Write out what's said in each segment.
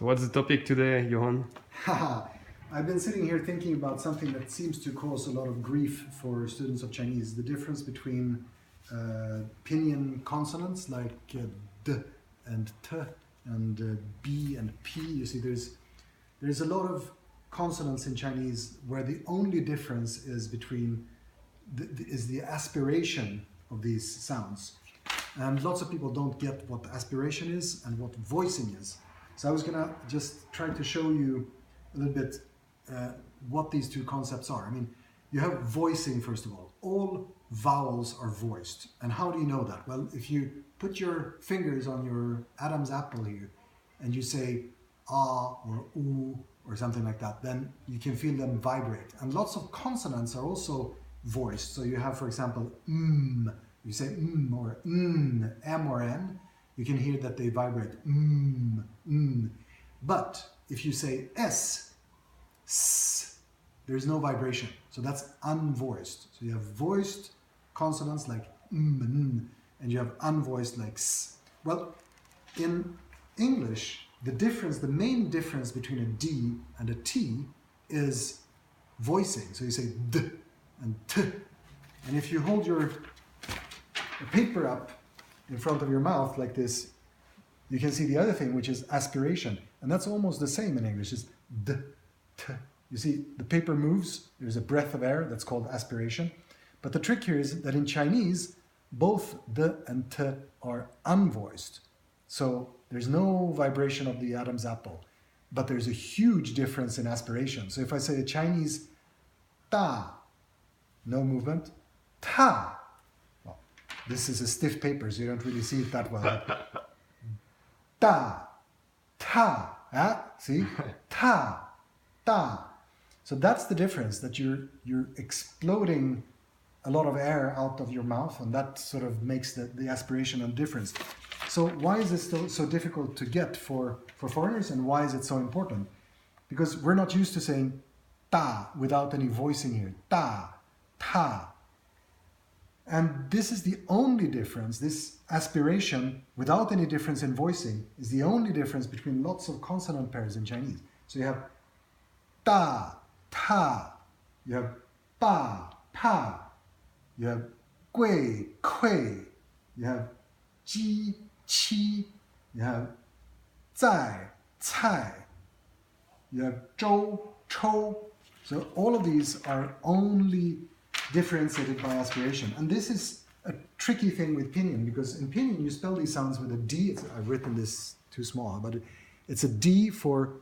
So what's the topic today, Johan? I've been sitting here thinking about something that seems to cause a lot of grief for students of Chinese, the difference between pinyin consonants like d and t and b and p. You see, there's a lot of consonants in Chinese where the only difference is between the aspiration of these sounds. And lots of people don't get what aspiration is and what voicing is. So I was gonna just try to show you a little bit what these two concepts are. I mean, you have voicing, first of all. All vowels are voiced. And how do you know that? Well, if you put your fingers on your Adam's apple here and you say ah or oo or something like that, then you can feel them vibrate. And lots of consonants are also voiced. So you have, for example, you say or m or n, you can hear that they vibrate. But if you say s, there's no vibration. So that's unvoiced. So you have voiced consonants like and you have unvoiced like s. Well, in English, the main difference between a D and a T is voicing. So you say d and t. And if you hold your paper up in front of your mouth like this, you can see the other thing, which is aspiration. And that's almost the same in English. It's d, t. You see, the paper moves. There's a breath of air that's called aspiration. But the trick here is that in Chinese, both d and t are unvoiced. So there's no vibration of the Adam's apple. But there's a huge difference in aspiration. So if I say a Chinese ta, no movement, ta. Well, this is a stiff paper, so you don't really see it that well. Ta, ta, see? Ta, ta. So that's the difference, that you're exploding a lot of air out of your mouth, and that sort of makes the aspiration and difference. So why is this so difficult to get for foreigners, and why is it so important? Because we're not used to saying ta without any voicing here. Ta, ta. And this is the only difference, this aspiration without any difference in voicing is the only difference between lots of consonant pairs in Chinese. So you have ta, ta, you have pa, pa, you have gui, kui, you have ji, qi, you have zai, cai, you have zhou, chou. So all of these are only differentiated by aspiration. And this is a tricky thing with Pinyin, because in Pinyin you spell these sounds with a D. I've written this too small, but it's a D for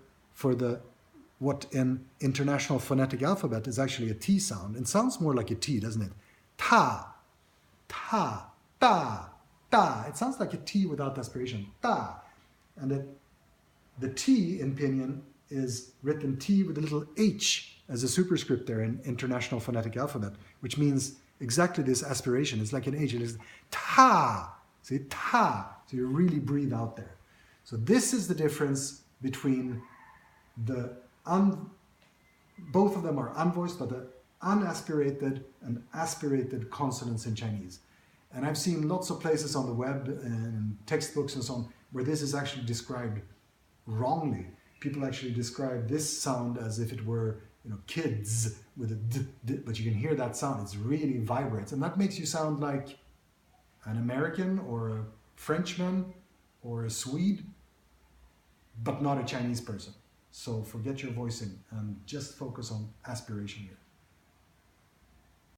what in International Phonetic Alphabet is actually a T sound. It sounds more like a T, doesn't it? Ta, ta, ta, ta. It sounds like a T without aspiration. Ta. And the T in Pinyin is written T with a little H as a superscript there in International Phonetic Alphabet, which means exactly this aspiration. It's like an H. It is ta. See, ta. So you really breathe out there. So this is the difference between both of them are unvoiced, but the unaspirated and aspirated consonants in Chinese. And I've seen lots of places on the web and textbooks and so on where this is actually described wrongly. People actually describe this sound as if it were, kids with a d, but you can hear that sound. It's really vibrates, and that makes you sound like an American or a Frenchman or a Swede, but not a Chinese person. So forget your voicing and just focus on aspiration here.